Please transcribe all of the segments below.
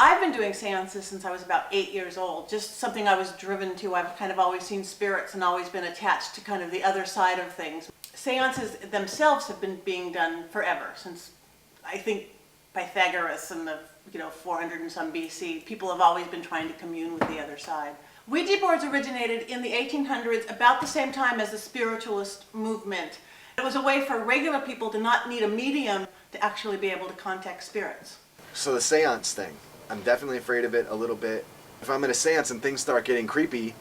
I've been doing seances since I was about 8 years old, just something I was driven to. I've kind of always seen spirits and always been attached to kind of the other side of things. Seances themselves have been being done forever, since I think Pythagoras in the 400 and some BC. People have always been trying to commune with the other side. Ouija boards originated in the 1800s, about the same time as the spiritualist movement. It was a way for regular people to not need a medium to actually be able to contact spirits. So the seance thing, I'm definitely afraid of it a little bit. If I'm in a seance and things start getting creepy,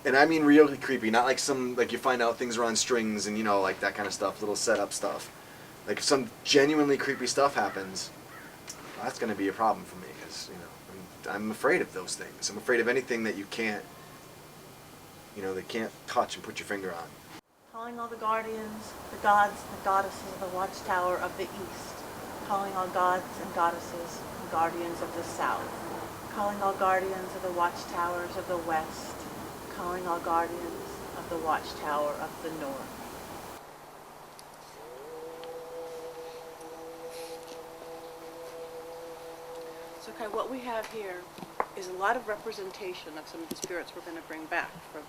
and I mean really creepy, not like like you find out things are on strings and like that kind of stuff, little setup stuff. Like if some genuinely creepy stuff happens, that's going to be a problem for me, because I'm afraid of those things. I'm afraid of anything that you can't, they can't touch and put your finger on. Calling all the guardians, the gods, the goddesses of the watchtower of the east. Calling all gods and goddesses and guardians of the south. Calling all guardians of the watchtowers of the west. Calling all guardians of the watchtower of the north. So Kai, what we have here is a lot of representation of some of the spirits we're going to bring back from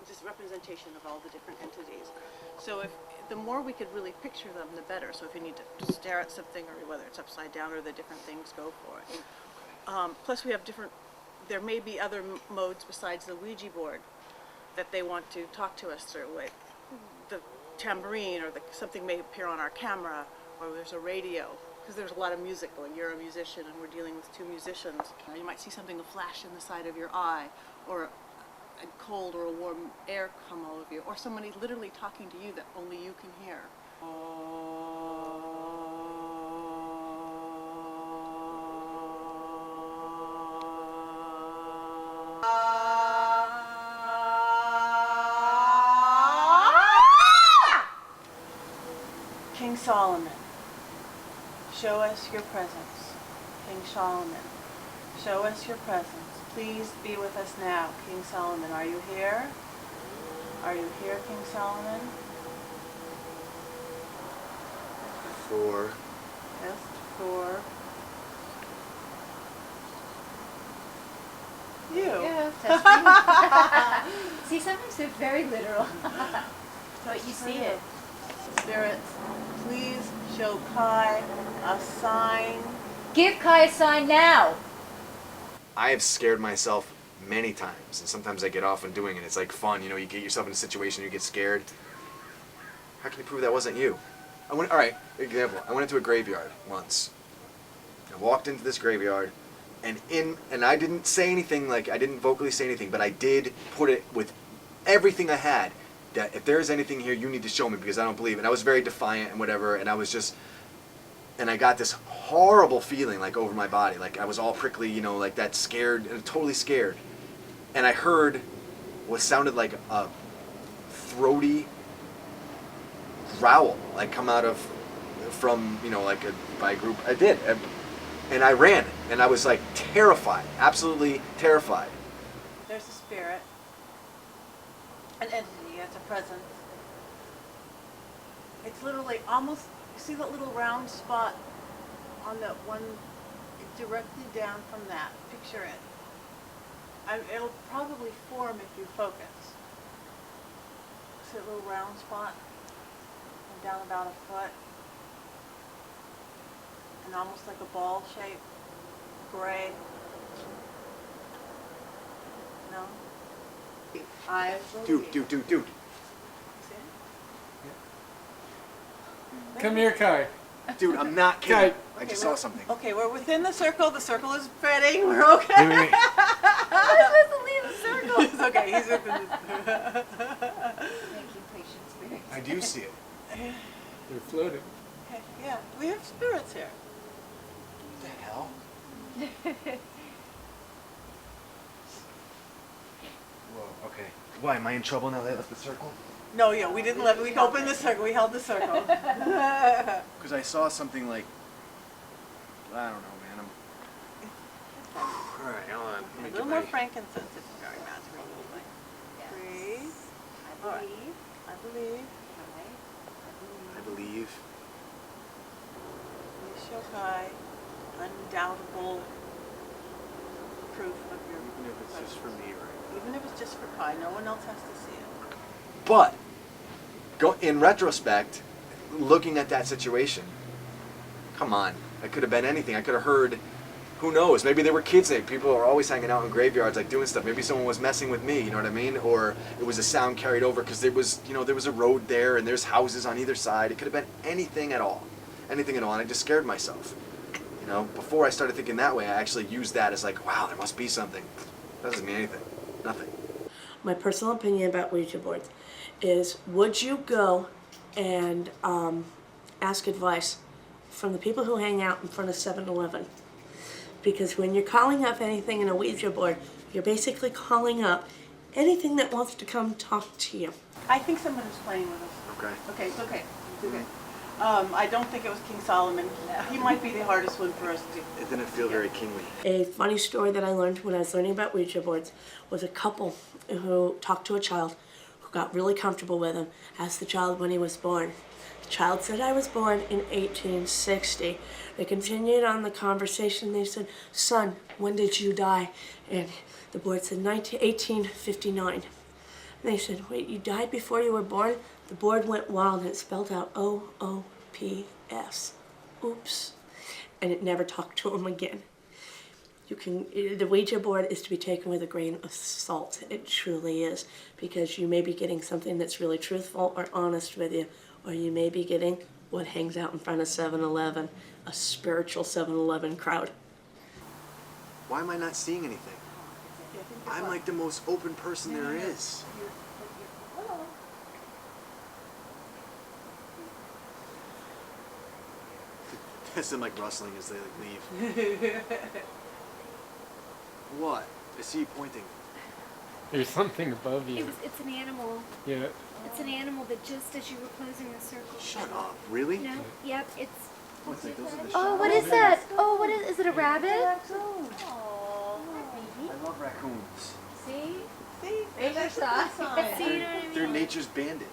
just representation of all the different entities. So the more we could really picture them, the better. So if you need to stare at something, or whether it's upside down or the different things, go for it. Plus we have there may be other modes besides the Ouija board that they want to talk to us through, like the tambourine, or something may appear on our camera, or there's a radio, because there's a lot of music going. You're a musician and we're dealing with two musicians. You might see something flash in the side of your eye, or a cold or a warm air come all over you, or somebody literally talking to you that only you can hear. King Solomon, show us your presence. King Solomon, show us your presence. Please be with us now. King Solomon, are you here? Are you here, King Solomon? 4. Yes, 4. You. Yeah, testing. See, sometimes they're very literal. But you see it. Spirits, please show Kai a sign. Give Kai a sign now. I have scared myself many times, and sometimes I get off on doing it. It's like fun, you get yourself in a situation, you get scared. How can you prove that wasn't you? Alright, example. I went into a graveyard once. I walked into this graveyard, and I didn't say anything, I didn't vocally say anything, but I did put it with everything I had, that if there's anything here, you need to show me, because I don't believe it. And I was very defiant and whatever, and I got this horrible feeling over my body, I was all prickly, like that, scared, totally scared. And I heard what sounded like a throaty growl, come out from by a group. I did, and I ran, and I was terrified, absolutely terrified. There's a spirit, an entity, it's a presence. It's literally almost, you see that little round spot on that one, directly down from that, picture it. It'll probably form if you focus. See that little round spot? And down about a foot. And almost like a ball shape, gray. No? I believe. Dude. See it? Come here, Kai. Dude, I'm not kidding. Kai. I just saw something. Okay, we're within the circle. The circle is spreading. We're okay. Wait. I'm supposed to leave the circle. It's okay. He's within the Thank you, patient spirit. I do see it. They're floating. Okay, yeah, we have spirits here. What the hell? Whoa, okay. Why, am I in trouble now that I left the circle? No, yeah, we didn't let. We opened the circle. We held the circle. Because I saw something I don't know, man. Alright, hold on. A little more frankincense. It's very magical. Yes. Breathe. I All right. believe. I believe. I believe. Please show Kai undoubtable proof of your Even if it's just for me, right? Even if it's just for Kai, no one else has to see it. But in retrospect, looking at that situation, come on, it could have been anything. I could have heard, who knows, maybe they were kids. People are always hanging out in graveyards, like doing stuff. Maybe someone was messing with me, you know what I mean? Or it was a sound carried over because there was, there was a road there and there's houses on either side. It could have been anything at all. Anything at all. And I just scared myself. Before I started thinking that way, I actually used that as like, wow, there must be something. That doesn't mean anything. Nothing. My personal opinion about Ouija boards is, would you go and ask advice from the people who hang out in front of 7-Eleven? Because when you're calling up anything in a Ouija board, you're basically calling up anything that wants to come talk to you. I think someone is playing with us. Okay. Okay, it's okay. It's okay. I don't think it was King Solomon. He might be the hardest one for us to. It didn't feel very kingly. A funny story that I learned when I was learning about Ouija boards was a couple who talked to a child who got really comfortable with him, asked the child when he was born. The child said, I was born in 1860. They continued on the conversation. They said, son, when did you die? And the board said, 1859. And they said, wait, you died before you were born? The board went wild and it spelled out OOPS. Oops. And it never talked to him again. The Ouija board is to be taken with a grain of salt. It truly is. Because you may be getting something that's really truthful or honest with you. Or you may be getting what hangs out in front of 7-Eleven. A spiritual 7-Eleven crowd. Why am I not seeing anything? I'm like the most open person there is. There's them like rustling as they like leave. What? I see you pointing. There's something above you. It's an animal. Yeah. It's an animal that just as you were closing the circle. Shut up. Really? No. Yep. It's. Oh, it's like those are the Oh, what shells. is that? Oh, what is it? A rabbit? I love raccoons. See? See? There's a sign. See, you know what I mean? They're nature's bandit.